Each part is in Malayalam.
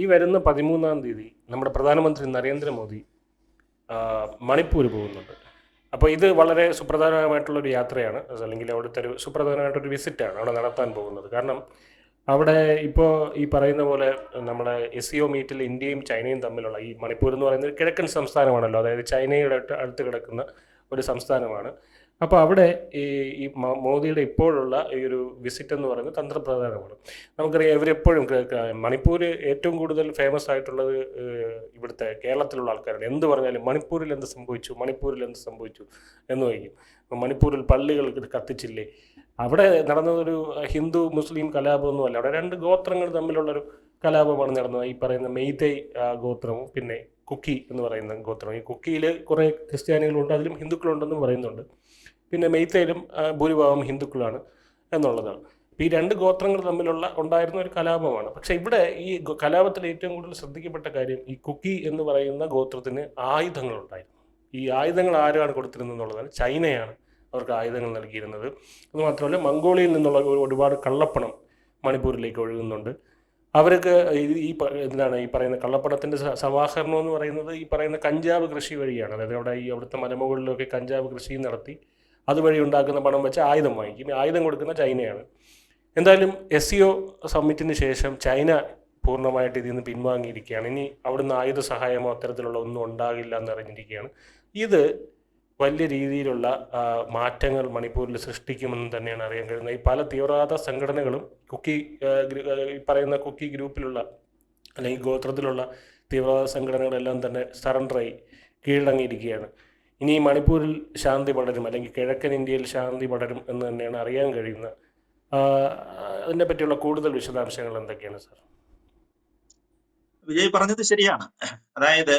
ഈ വരുന്ന 13-ാം തീയതി നമ്മുടെ പ്രധാനമന്ത്രി നരേന്ദ്രമോദി മണിപ്പൂർ പോകുന്നുണ്ട്. അപ്പോൾ ഇത് വളരെ സുപ്രധാനമായിട്ടുള്ളൊരു യാത്രയാണ്, അല്ലെങ്കിൽ അവിടുത്തെ ഒരു സുപ്രധാനമായിട്ടൊരു വിസിറ്റാണ് അവിടെ നടത്താൻ പോകുന്നത്. കാരണം അവിടെ ഇപ്പോൾ ഈ പറയുന്ന പോലെ നമ്മുടെ SCO മീറ്റിൽ ഇന്ത്യയും ചൈനയും തമ്മിലുള്ള, ഈ മണിപ്പൂർ എന്ന് പറയുന്നത് കിഴക്കൻ സംസ്ഥാനമാണല്ലോ, അതായത് ചൈനയുടെ അടുത്ത് കിടക്കുന്ന ഒരു സംസ്ഥാനമാണ്. അപ്പോൾ അവിടെ ഈ ഈ മോദിയുടെ ഇപ്പോഴുള്ള ഈ ഒരു വിസിറ്റ് എന്ന് പറയുന്നത് തന്ത്രപ്രധാനമാണ്. നമുക്കറിയാം, ഇവരെപ്പോഴും മണിപ്പൂർ ഏറ്റവും കൂടുതൽ ഫേമസ് ആയിട്ടുള്ളത് ഇവിടുത്തെ കേരളത്തിലുള്ള ആൾക്കാരാണ്. എന്ത് പറഞ്ഞാലും മണിപ്പൂരിൽ എന്ത് സംഭവിച്ചു, മണിപ്പൂരിൽ എന്ത് സംഭവിച്ചു എന്ന് ചോദിക്കും. മണിപ്പൂരിൽ പള്ളികൾ കത്തിച്ചില്ലേ? അവിടെ നടന്നതൊരു ഹിന്ദു മുസ്ലിം കലാപമൊന്നുമല്ല, അവിടെ രണ്ട് ഗോത്രങ്ങൾ തമ്മിലുള്ളൊരു കലാപമാണ് നടന്നത്. ഈ പറയുന്ന മെയ്തൈ ഗോത്രവും പിന്നെ കുക്കി എന്ന് പറയുന്ന ഗോത്രം. ഈ കുക്കിയിൽ കുറേ ക്രിസ്ത്യാനികളുണ്ട്, അതിലും ഹിന്ദുക്കളുണ്ടെന്നും പറയുന്നുണ്ട്. പിന്നെ മെയ്തയിലും ഭൂരിഭാഗം ഹിന്ദുക്കളാണ് എന്നുള്ളതാണ്. അപ്പോൾ ഈ രണ്ട് ഗോത്രങ്ങൾ തമ്മിലുള്ള ഉണ്ടായിരുന്ന ഒരു കലാപമാണ്. പക്ഷേ ഇവിടെ ഈ കലാപത്തിൽ ഏറ്റവും കൂടുതൽ ശ്രദ്ധിക്കപ്പെട്ട കാര്യം, ഈ കുക്കി എന്ന് പറയുന്ന ഗോത്രത്തിന് ആയുധങ്ങളുണ്ടായിരുന്നു. ഈ ആയുധങ്ങൾ ആരാണ് കൊടുത്തിരുന്നത് എന്നുള്ളതാണ്. ചൈനയാണ് അവർക്ക് ആയുധങ്ങൾ നൽകിയിരുന്നത്. അതുമാത്രമല്ല, മംഗോളിയയിൽ നിന്നുള്ള ഒരുപാട് കള്ളപ്പണം മണിപ്പൂരിലേക്ക് ഒഴുകുന്നുണ്ട്. അവർക്ക് എന്താണ് ഈ പറയുന്ന കള്ളപ്പണത്തിൻ്റെ സമാഹരണം എന്ന് പറയുന്നത് ഈ പറയുന്ന കഞ്ചാവ് കൃഷി വഴിയാണ്. അതായത് അവിടുത്തെ മലമുകളിലൊക്കെ കഞ്ചാവ് കൃഷി നടത്തി അതുവഴി ഉണ്ടാക്കുന്ന പണം വെച്ച് ആയുധം വാങ്ങിക്കും. ആയുധം കൊടുക്കുന്ന ചൈനയാണ്. എന്തായാലും SCO സമ്മിറ്റിന് ശേഷം ചൈന പൂർണ്ണമായിട്ട് ഇതിൽ നിന്ന് പിൻവാങ്ങിയിരിക്കുകയാണ്. ഇനി അവിടുന്ന് ആയുധ സഹായമോ അത്തരത്തിലുള്ള ഒന്നും ഉണ്ടാകില്ല എന്നറിഞ്ഞിരിക്കുകയാണ്. ഇത് വലിയ രീതിയിലുള്ള മാറ്റങ്ങൾ മണിപ്പൂരിൽ സൃഷ്ടിക്കുമെന്ന് തന്നെയാണ് അറിയാൻ കഴിയുന്നത്. ഈ പല തീവ്രവാദ സംഘടനകളും ഈ പറയുന്ന കുക്കി ഗ്രൂപ്പിലുള്ള അല്ലെങ്കിൽ ഗോത്രത്തിലുള്ള തീവ്രവാദ സംഘടനകളെല്ലാം തന്നെ സറണ്ടറായി കീഴടങ്ങിയിരിക്കുകയാണ്. ഇനി മണിപ്പൂരിൽ ശാന്തി പടരും, അല്ലെങ്കിൽ കിഴക്കൻ ഇന്ത്യയിൽ ശാന്തി പടരും എന്ന് തന്നെയാണ് അറിയാൻ കഴിയുന്നത്. അതിനെ പറ്റിയുള്ള കൂടുതൽ വിശദാംശങ്ങൾ എന്തൊക്കെയാണ് സാർ? വിജയ് പറഞ്ഞത് ശരിയാണ്. അതായത്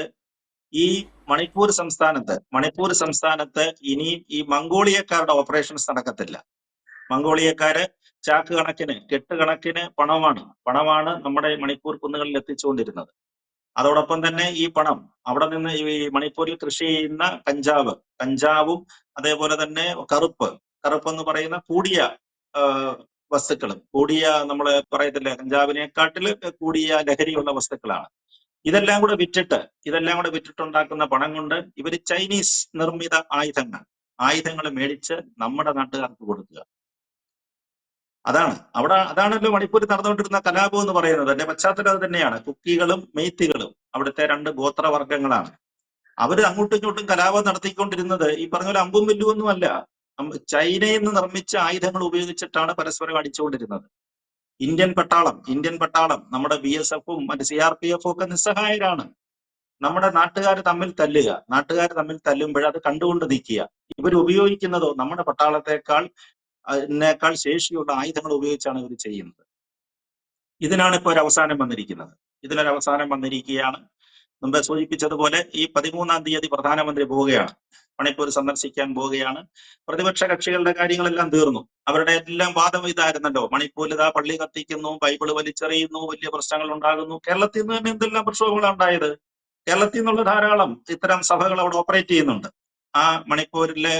ഈ മണിപ്പൂർ സംസ്ഥാനത്ത് ഇനി ഈ മംഗോളിയക്കാരുടെ ഓപ്പറേഷൻസ് നടക്കത്തില്ല. മംഗോളിയക്കാര് ചാക്ക് കണക്കിന് കെട്ടുകണക്കിന് പണമാണ് നമ്മുടെ മണിപ്പൂർ കുന്നുകളിൽ എത്തിച്ചുകൊണ്ടിരുന്നത്. അതോടൊപ്പം തന്നെ ഈ പണം അവിടെ നിന്ന് ഈ മണിപ്പൂരിൽ കൃഷി ചെയ്യുന്ന കഞ്ചാവും അതേപോലെ തന്നെ കറുപ്പ് എന്ന് പറയുന്ന കൂടിയ വസ്തുക്കളും, നമ്മള് പറയത്തില്ലേ, കഞ്ചാവിനെക്കാട്ടില് കൂടിയ ലഹരിയുള്ള വസ്തുക്കളാണ്. ഇതെല്ലാം കൂടെ വിറ്റിട്ടുണ്ടാക്കുന്ന പണം കൊണ്ട് ഇവര് ചൈനീസ് നിർമ്മിത ആയുധങ്ങൾ മേടിച്ച് നമ്മുടെ നാട്ടുകാർക്ക് കൊടുക്കുക. അതാണല്ലോ മണിപ്പൂരിൽ നടന്നുകൊണ്ടിരുന്ന കലാപം എന്ന് പറയുന്നത്. അതിന്റെ പശ്ചാത്തലം അത് തന്നെയാണ്. കുക്കികളും മെയ്ത്തികളും അവിടുത്തെ രണ്ട് ഗോത്രവർഗങ്ങളാണ്. അവര് അങ്ങോട്ടും ഇങ്ങോട്ടും കലാപം നടത്തിക്കൊണ്ടിരുന്നത് ഈ പറഞ്ഞ പോലെ അമ്പും വില്ലുമൊന്നും അല്ല. ചൈനയിൽ നിന്ന് നിർമ്മിച്ച ആയുധങ്ങൾ ഉപയോഗിച്ചിട്ടാണ് പരസ്പരം അടിച്ചുകൊണ്ടിരുന്നത്. ഇന്ത്യൻ പട്ടാളം നമ്മുടെ BSF-ഉം മറ്റ് CRPF-ഉം ഒക്കെ നിസ്സഹായരാണ്. നമ്മുടെ നാട്ടുകാർ തമ്മിൽ തല്ലുമ്പോൾ അത് കണ്ടുകൊണ്ട് നിൽക്കുക. ഇവർ ഉപയോഗിക്കുന്നതോ നമ്മുടെ പട്ടാളത്തെക്കാൾ ശേഷിയുള്ള ആയുധങ്ങൾ ഉപയോഗിച്ചാണ് ഇവർ ചെയ്യുന്നത്. ഇതിനാണ് ഇപ്പോൾ ഒരു അവസാനം വന്നിരിക്കുകയാണ്. മുമ്പ് സൂചിപ്പിച്ചതുപോലെ ഈ 13-ാം തീയതി പ്രധാനമന്ത്രി പോവുകയാണ്, മണിപ്പൂർ സന്ദർശിക്കാൻ പോവുകയാണ്. പ്രതിപക്ഷ കക്ഷികളുടെ കാര്യങ്ങളെല്ലാം തീർന്നു. അവരുടെ എല്ലാം വാദം ഇതായിരുന്നല്ലോ, മണിപ്പൂരിൽ പള്ളി കത്തിക്കുന്നു, ബൈബിള് വലിച്ചെറിയുന്നു, വലിയ പ്രശ്നങ്ങൾ ഉണ്ടാകുന്നു. കേരളത്തിൽ നിന്ന് തന്നെ എന്തെല്ലാം പ്രക്ഷോഭങ്ങളാണ് ഉണ്ടായത്. കേരളത്തിൽ നിന്നുള്ള ധാരാളം ഇത്തരം സഭകൾ അവിടെ ഓപ്പറേറ്റ് ചെയ്യുന്നുണ്ട്. ആ മണിപ്പൂരിലെ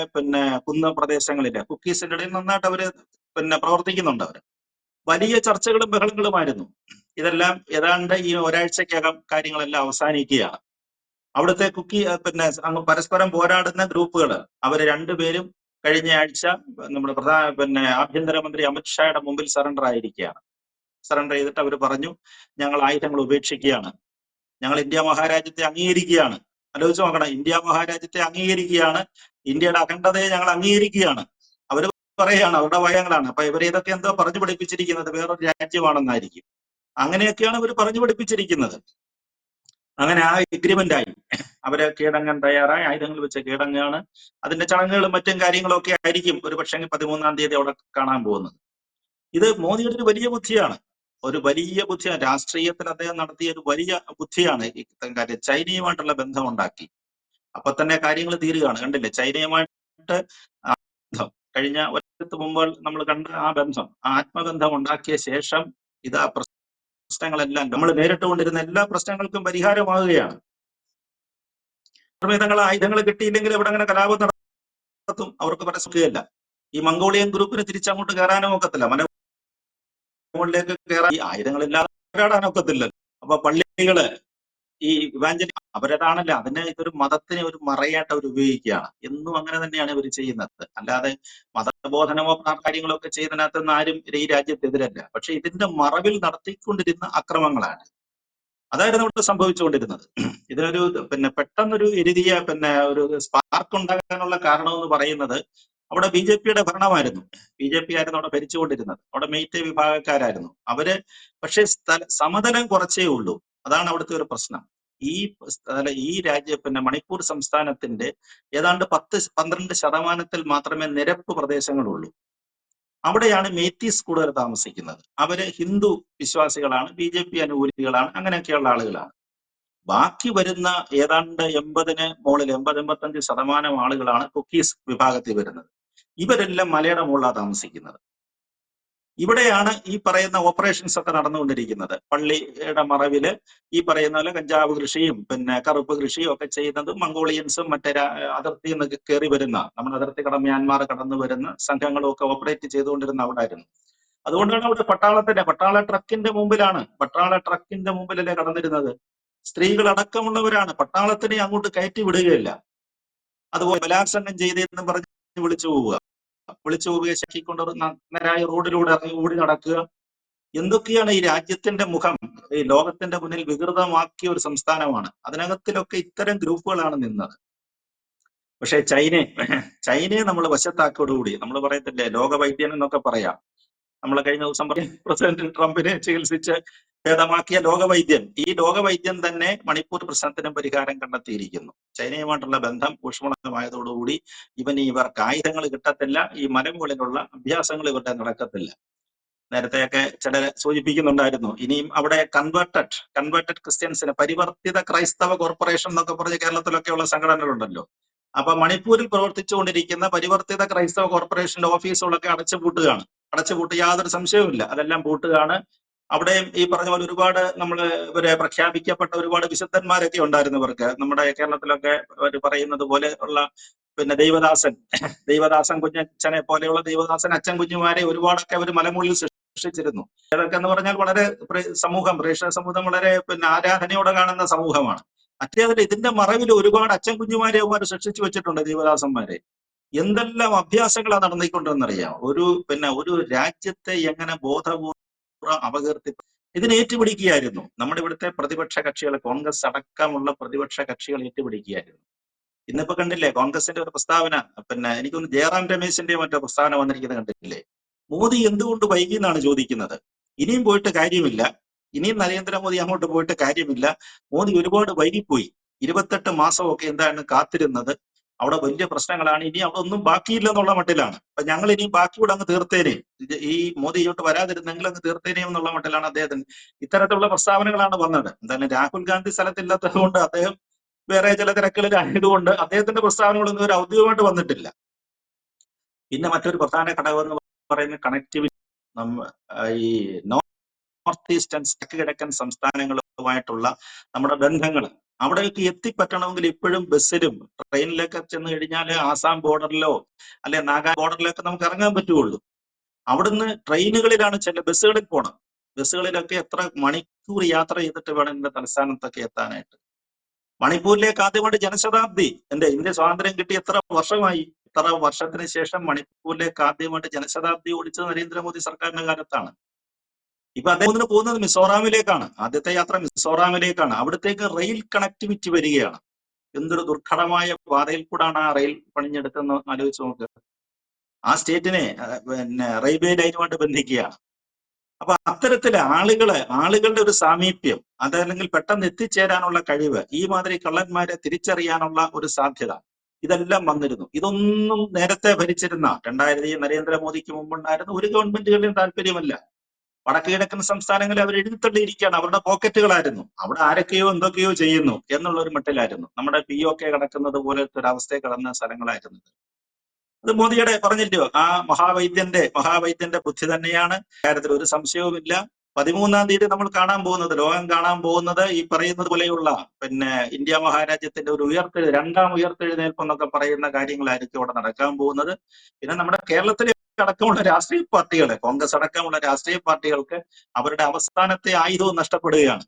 കുന്ന പ്രദേശങ്ങളിലെ കുക്കീസിന്റെ ഇടയിൽ നന്നായിട്ട് അവര് പ്രവർത്തിക്കുന്നുണ്ട്. അവര് വലിയ ചർച്ചകളും ബഹളങ്ങളുമായിരുന്നു. ഇതെല്ലാം ഏതാണ്ട് ഈ ഒരാഴ്ചക്കകം കാര്യങ്ങളെല്ലാം അവസാനിക്കുകയാണ്. അവിടുത്തെ അങ്ങ് പരസ്പരം പോരാടുന്ന ഗ്രൂപ്പുകൾ അവര് രണ്ടുപേരും കഴിഞ്ഞ ആഴ്ച നമ്മുടെ ആഭ്യന്തരമന്ത്രി അമിത്ഷായുടെ മുമ്പിൽ സറണ്ടർ ചെയ്തിട്ട് അവർ പറഞ്ഞു, ഞങ്ങൾ ആയുധങ്ങൾ ഉപേക്ഷിക്കുകയാണ്, ഞങ്ങൾ ഇന്ത്യ മഹാരാജ്യത്തെ അംഗീകരിക്കുകയാണ്. ആലോചിച്ച് നോക്കണം, ഇന്ത്യ മഹാരാജ്യത്തെ അംഗീകരിക്കുകയാണ്, ഇന്ത്യയുടെ അഖണ്ഡതയെ ഞങ്ങൾ അംഗീകരിക്കുകയാണ്. അവര് പറയുകയാണ്, അവരുടെ ഭയങ്ങളാണ്. അപ്പൊ ഇവർ ഇതൊക്കെ എന്തോ പറഞ്ഞു പഠിപ്പിച്ചിരിക്കുന്നത് വേറൊരു രാജ്യമാണെന്നായിരിക്കും. അങ്ങനെയൊക്കെയാണ് ഇവർ പറഞ്ഞു പഠിപ്പിച്ചിരിക്കുന്നത്. അങ്ങനെ ആ എഗ്രിമെന്റ് ആയി, അവര് കീഴടങ്ങാൻ തയ്യാറായി, ആയുധങ്ങൾ വെച്ച് കീഴടങ്ങാണ്. അതിന്റെ ചടങ്ങുകളും മറ്റും കാര്യങ്ങളും ഒക്കെ ആയിരിക്കും ഒരു പക്ഷേ 13-ാം തീയതി അവിടെ കാണാൻ പോകുന്നത്. ഇത് മോദിയുടെ ഒരു വലിയ ബുദ്ധിയാണ്. രാഷ്ട്രീയത്തിൽ അദ്ദേഹം നടത്തിയ ഒരു വലിയ ബുദ്ധിയാണ്. കാര്യം ചൈനയുമായിട്ടുള്ള ബന്ധം ഉണ്ടാക്കി. അപ്പൊ തന്നെ കാര്യങ്ങൾ തീരുകയാണ്. കണ്ടില്ലേ, ചൈനയുമായിട്ട് കഴിഞ്ഞ വർഷത്തിന് മുമ്പ് നമ്മൾ കണ്ട ആ ബന്ധം, ആത്മബന്ധം ഉണ്ടാക്കിയ ശേഷം ഇതാ പ്രശ്നങ്ങളെല്ലാം, നമ്മൾ നേരിട്ടുകൊണ്ടിരുന്ന എല്ലാ പ്രശ്നങ്ങൾക്കും പരിഹാരമാവുകയാണ്. ആയുധങ്ങൾ കിട്ടിയില്ലെങ്കിൽ ഇവിടെ അങ്ങനെ കലാപം നടത്തും, അവർക്ക് പരസ്പരമല്ല. ഈ മംഗോളിയൻ ഗ്രൂപ്പിന് തിരിച്ചങ്ങോട്ട് കയറാനോ ഒക്കത്തില്ല, മലമുകളിലേക്ക് കയറാൻ ഈ ആയുധങ്ങളില്ലാതെ പോരാടാനൊക്കത്തില്ല. അപ്പൊ പള്ളികള് ഈ ഇവാഞ്ചലി അവരതാണല്ലോ, അതിനെ ഇതൊരു മതത്തിനെ ഒരു മറയായിട്ട് അവർ ഉപയോഗിക്കുകയാണ്. എന്നും അങ്ങനെ തന്നെയാണ് ഇവർ ചെയ്യുന്നത്. അല്ലാതെ മതബോധനമോ കാര്യങ്ങളോ ഒക്കെ ചെയ്യുന്നതിനകത്തൊന്നും ആരും ഈ രാജ്യത്തെതിരല്ല. പക്ഷെ ഇതിന്റെ മറവിൽ നടത്തിക്കൊണ്ടിരുന്ന അക്രമങ്ങളാണ്. അതായിരുന്നു ഇവിടെ സംഭവിച്ചുകൊണ്ടിരുന്നത്. ഇതിനൊരു പെട്ടെന്നൊരു എരുതിയ ഒരു സ്പാർക്ക് ഉണ്ടാകാനുള്ള കാരണം എന്ന് പറയുന്നത് അവിടെ ബി ജെ പിയുടെ ഭരണമായിരുന്നു. ബി ജെ പി ആയിരുന്നു അവിടെ ഭരിച്ചുകൊണ്ടിരുന്നത്. അവിടെ മെയ്തേ വിഭാഗക്കാരായിരുന്നു അവര്. പക്ഷേ സമതലം കുറച്ചേ ഉള്ളൂ. അതാണ് അവിടുത്തെ ഒരു പ്രശ്നം. ഈ രാജ്യ മണിപ്പൂർ സംസ്ഥാനത്തിന്റെ ഏതാണ്ട് 10-12% മാത്രമേ നിരപ്പ് പ്രദേശങ്ങളുള്ളൂ. അവിടെയാണ് മേത്തീസ് കൂടുതൽ താമസിക്കുന്നത്. അവര് ഹിന്ദു വിശ്വാസികളാണ്, ബി ജെ പി അനുകൂലികളാണ്, അങ്ങനെയൊക്കെയുള്ള ആളുകളാണ്. ബാക്കി വരുന്ന ഏതാണ്ട് 80-85% ആളുകളാണ് കുക്കീസ് വിഭാഗത്തിൽ വരുന്നത്. ഇവരെല്ലാം മലയുടെ മുകളിലാണ് താമസിക്കുന്നത്. ഇവിടെയാണ് ഈ പറയുന്ന ഓപ്പറേഷൻസ് ഒക്കെ നടന്നുകൊണ്ടിരിക്കുന്നത്. പള്ളിയുടെ മറവില് ഈ പറയുന്ന പോലെ കഞ്ചാവ് കൃഷിയും കറുപ്പ് കൃഷിയും ഒക്കെ ചെയ്യുന്നത് മംഗോളിയൻസും മറ്റേ അതിർത്തിയിൽ നിന്ന് കയറി വരുന്ന, നമ്മുടെ അതിർത്തി മ്യാൻമാർ കടന്നു വരുന്ന സംഘങ്ങളും ഒക്കെ ഓപ്പറേറ്റ് ചെയ്തുകൊണ്ടിരുന്ന അവിടെ ആയിരുന്നു. അതുകൊണ്ടാണ് അവിടെ പട്ടാള ട്രക്കിന്റെ മുമ്പിലല്ലേ കടന്നിരുന്നത്. സ്ത്രീകൾ അടക്കമുള്ളവരാണ്. പട്ടാളത്തിനെ അങ്ങോട്ട് കയറ്റി വിടുകയില്ല. അതുപോലെ ബലാത്സംഗം ചെയ്തെന്ന് പറഞ്ഞ് വിളിച്ചു പോവുക, ശക്കിക്കൊണ്ട് നഗ്നരായ റോഡിലൂടെ ഇറങ്ങി ഓടി നടക്കുക. എന്തൊക്കെയാണ് ഈ രാജ്യത്തിന്റെ മുഖം ഈ ലോകത്തിന്റെ മുന്നിൽ വികൃതമാക്കിയ ഒരു സംസ്ഥാനമാണ്. അതിനകത്തിലൊക്കെ ഇത്തരം ഗ്രൂപ്പുകളാണ് നിന്നത്. പക്ഷെ ചൈനയെ നമ്മൾ വശത്താക്കോടുകൂടി, നമ്മൾ പറയത്തില്ലേ ലോകവൈദ്യൻ എന്നൊക്കെ പറയാം. നമ്മൾ കഴിഞ്ഞ ദിവസം പ്രസിഡന്റ് ട്രംപിനെ ചികിത്സിച്ച് ഭേദമാക്കിയ ലോകവൈദ്യൻ, ഈ ലോകവൈദ്യൻ തന്നെ മണിപ്പൂർ പ്രശ്നത്തിന് പരിഹാരം കണ്ടെത്തിയിരിക്കുന്നു. ചൈനയുമായിട്ടുള്ള ബന്ധം ഊഷ്മളമായതോടുകൂടി ഇവർക്ക് ആയുധങ്ങൾ കിട്ടത്തില്ല, ഈ മലമുകളിലുള്ള അഭ്യാസങ്ങൾ ഇവരുടെ നടക്കത്തില്ല. നേരത്തെയൊക്കെ ചിലർ സൂചിപ്പിക്കുന്നുണ്ടായിരുന്നു, ഇനിയും അവിടെ കൺവേർട്ടഡ് ക്രിസ്ത്യൻസിന് പരിവർത്തിത ക്രൈസ്തവ കോർപ്പറേഷൻ എന്നൊക്കെ പറഞ്ഞ് കേരളത്തിലൊക്കെയുള്ള സംഘടനകളുണ്ടല്ലോ. അപ്പൊ മണിപ്പൂരിൽ പ്രവർത്തിച്ചുകൊണ്ടിരിക്കുന്ന പരിവർത്തിത ക്രൈസ്തവ കോർപ്പറേഷന്റെ ഓഫീസുകളൊക്കെ അടച്ചുപൂട്ട് യാതൊരു സംശയവുമില്ല, അതെല്ലാം പൂട്ടുകയാണ്. അവിടെയും ഈ പറഞ്ഞ പോലെ ഒരുപാട് ഇവരെ പ്രഖ്യാപിക്കപ്പെട്ട ഒരുപാട് വിശുദ്ധന്മാരൊക്കെ ഉണ്ടായിരുന്നു ഇവർക്ക്. നമ്മുടെ കേരളത്തിലൊക്കെ അവർ പറയുന്നത് പോലെ ഉള്ള ദൈവദാസൻ കുഞ്ഞച്ഛനെ പോലെയുള്ള ദൈവദാസൻ അച്ഛൻ കുഞ്ഞുമാരെ ഒരുപാടൊക്കെ അവർ മലമുകളിൽ സൃഷ്ടിച്ചിരുന്നു. ഏതൊക്കെ എന്ന് പറഞ്ഞാൽ വളരെ പ്രേക്ഷക സമൂഹം വളരെ ആരാധനയോടെ കാണുന്ന സമൂഹമാണ്. മറ്റേതിൽ ഇതിന്റെ മറവിൽ ഒരുപാട് അച്ഛൻ കുഞ്ഞുമാരെ അവന്മാർ സൃഷ്ടിച്ചു വെച്ചിട്ടുണ്ട്, ദൈവദാസന്മാരെ. എന്തെല്ലാം അഭ്യാസങ്ങളാണ് നടന്നിക്കൊണ്ടെന്നറിയാം. ഒരു രാജ്യത്തെ എങ്ങനെ ബോധപൂർവ്വം അപകീർത്തി ഇതിനെ ഏറ്റുപിടിക്കുകയായിരുന്നു നമ്മുടെ ഇവിടുത്തെ പ്രതിപക്ഷ കക്ഷികൾ, കോൺഗ്രസ് അടക്കമുള്ള പ്രതിപക്ഷ കക്ഷികൾ ഏറ്റുപിടിക്കുകയായിരുന്നു. ഇന്നിപ്പോ കണ്ടില്ലേ കോൺഗ്രസിന്റെ ഒരു പ്രസ്താവന, എനിക്കൊന്ന് ജയറാം രമേശിന്റെ മറ്റോ പ്രസ്താവന വന്നിരിക്കുന്നത് കണ്ടിട്ടില്ലേ? മോദി എന്തുകൊണ്ട് വൈകി എന്നാണ് ചോദിക്കുന്നത്. ഇനിയും പോയിട്ട് കാര്യമില്ല, ഇനിയും നരേന്ദ്രമോദി അങ്ങോട്ട് പോയിട്ട് കാര്യമില്ല. മോദി ഒരുപാട് വൈകിപ്പോയി. 28 മാസമൊക്കെ എന്താണ് കാത്തിരുന്നത്. അവിടെ വലിയ പ്രശ്നങ്ങളാണ്, ഇനി അവിടെ ഒന്നും ബാക്കിയില്ല എന്നുള്ള മട്ടിലാണ്. അപ്പൊ ഞങ്ങൾ ഇനിയും ബാക്കിയോട് അങ്ങ് തീർത്തേനെ, ഈ മോദി ഇങ്ങോട്ട് വരാതിരുന്നെങ്കിൽ അങ്ങ് തീർത്തേനെയും എന്നുള്ള മട്ടിലാണ് അദ്ദേഹത്തിന് ഇത്തരത്തിലുള്ള പ്രസ്താവനകളാണ് വന്നത്. എന്തായാലും രാഹുൽ ഗാന്ധി സ്ഥലത്തില്ലാത്തത് കൊണ്ട്, അദ്ദേഹം വേറെ ചില തിരക്കുകളിലായതുകൊണ്ട് അദ്ദേഹത്തിന്റെ പ്രസ്താവനകളൊന്നും ഒരു ഔദ്യോഗികമായിട്ട് വന്നിട്ടില്ല. പിന്നെ മറ്റൊരു പ്രധാന ഘടകം എന്ന് പറയുന്ന കണക്ടിവിറ്റി. ഈ നോർത്ത് ഈസ്റ്റേൺ തെക്ക് കിഴക്കൻ സംസ്ഥാനങ്ങളുമായിട്ടുള്ള നമ്മുടെ ബന്ധങ്ങൾ, അവിടേക്ക് എത്തിപ്പറ്റണമെങ്കിൽ ഇപ്പോഴും ബസ്സിലും ട്രെയിനിലൊക്കെ ചെന്ന് കഴിഞ്ഞാൽ ആസാം ബോർഡറിലോ അല്ലെ നാഗാ ബോർഡറിലൊക്കെ നമുക്ക് ഇറങ്ങാൻ പറ്റുള്ളൂ. അവിടുന്ന് ട്രെയിനുകളിലാണ് ബസ്സുകളിൽ പോകണം. ബസ്സുകളിലൊക്കെ എത്ര മണിക്കൂർ യാത്ര ചെയ്തിട്ട് വേണം എന്റെ തലസ്ഥാനത്തൊക്കെ എത്താനായിട്ട്. മണിപ്പൂരിലേക്ക് ആദ്യമായിട്ട് ജനശതാബ്ദി, ഇന്ത്യ സ്വാതന്ത്ര്യം കിട്ടി എത്ര വർഷമായി? ഇത്ര വർഷത്തിന് ശേഷം മണിപ്പൂരിലേക്ക് ആദ്യമായിട്ട് ജനശതാബ്ദി ഓടിച്ചത് നരേന്ദ്രമോദി സർക്കാരിന്റെ കാലത്താണ്. ഇപ്പൊ അദ്ദേഹത്തിന് പോകുന്നത് മിസോറാമിലേക്കാണ്. ആദ്യത്തെ യാത്ര മിസോറാമിലേക്കാണ്. അവിടത്തേക്ക് റെയിൽ കണക്ടിവിറ്റി വരികയാണ്. എന്തൊരു ദുർഘടമായ പാതയിൽ കൂടാണ് ആ റെയിൽ പണിഞ്ഞെടുത്തെന്ന് ആലോചിച്ച് നോക്കുക. ആ സ്റ്റേറ്റിനെ റെയിൽവേ ലൈനുമായിട്ട് ബന്ധിക്കുകയാണ്. അപ്പൊ അത്തരത്തില് ആളുകളുടെ ഒരു സാമീപ്യം, അതല്ലെങ്കിൽ പെട്ടെന്ന് എത്തിച്ചേരാനുള്ള കഴിവ്, ഈ മാതിരി കള്ളന്മാരെ തിരിച്ചറിയാനുള്ള ഒരു സാധ്യത, ഇതെല്ലാം വന്നിരുന്നു. ഇതൊന്നും നേരത്തെ ഭരിച്ചിരുന്ന 2000 നരേന്ദ്രമോദിക്ക് മുമ്പുണ്ടായിരുന്ന ഒരു ഗവൺമെന്റുകളുടെയും താല്പര്യമല്ല. വടക്ക് കിഴക്കൻ സംസ്ഥാനങ്ങളിൽ അവർ എഴുതിത്തള്ളിയിരിക്കുകയാണ്. അവരുടെ പോക്കറ്റുകളായിരുന്നു. അവിടെ ആരൊക്കെയോ എന്തൊക്കെയോ ചെയ്യുന്നു എന്നുള്ള ഒരു മട്ടിലായിരുന്നു. നമ്മുടെ POK കിടക്കുന്നത് പോലത്തെ ഒരു അവസ്ഥയെ കടന്ന സ്ഥലങ്ങളായിരുന്നു. അത് മോദിയുടെ പറഞ്ഞില്ലോ, ആ മഹാവൈദ്യന്റെ ബുദ്ധി തന്നെയാണ്, കാര്യത്തിൽ ഒരു സംശയവുമില്ല. 13-ാം തീയതി നമ്മൾ ലോകം കാണാൻ പോകുന്നത് ഈ പറയുന്നത് പോലെയുള്ള ഇന്ത്യ മഹാരാജ്യത്തിന്റെ ഒരു രണ്ടാം ഉയർത്തെഴുന്നേൽപ്പ് എന്നൊക്കെ പറയുന്ന കാര്യങ്ങളായിരിക്കും അവിടെ നടക്കാൻ പോകുന്നത്. പിന്നെ നമ്മുടെ കേരളത്തിലെ അടക്കമുള്ള രാഷ്ട്രീയ പാർട്ടികള്, കോൺഗ്രസ് അടക്കമുള്ള രാഷ്ട്രീയ പാർട്ടികൾക്ക് അവരുടെ അവസാനത്തെ ആയുധവും നഷ്ടപ്പെടുകയാണ്.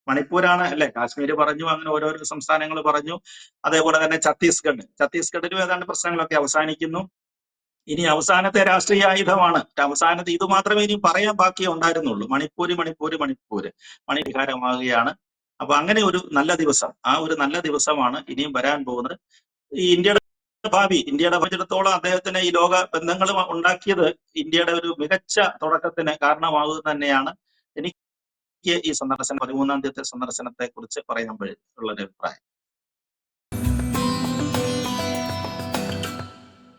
മണിപ്പൂരാണ് അല്ലെ, കാശ്മീർ പറഞ്ഞു, അങ്ങനെ ഓരോരോ സംസ്ഥാനങ്ങൾ പറഞ്ഞു. അതേപോലെ തന്നെ ഛത്തീസ്ഗഡിലും ഏതാണ്ട് പ്രശ്നങ്ങളൊക്കെ അവസാനിക്കുന്നു. ഇനി അവസാനത്തെ രാഷ്ട്രീയ ആയുധമാണ്, അവസാനത്തെ ഇത് മാത്രമേ ഇനി പറയാൻ ബാക്കി ഉണ്ടായിരുന്നുള്ളൂ, മണിപൂരിഹാരമാകുകയാണ്. അപ്പൊ അങ്ങനെ ഒരു നല്ല ദിവസം, ആ ഒരു നല്ല ദിവസമാണ് ഇനിയും വരാൻ പോകുന്നത്. ഈ ഇന്ത്യയുടെ ഭാവി, ഇന്ത്യയുടെ സംബന്ധിച്ചിടത്തോളം അദ്ദേഹത്തിന് ഈ ലോക ബന്ധങ്ങൾ ഉണ്ടാക്കിയത് ഇന്ത്യയുടെ ഒരു മികച്ച തുടക്കത്തിന് കാരണമാകുന്നത് തന്നെയാണ്. എനിക്ക് ഈ സന്ദർശനം 13-ാം തീയതി സന്ദർശനത്തെ കുറിച്ച് പറയുമ്പോൾ ഉള്ളൊരു അഭിപ്രായം.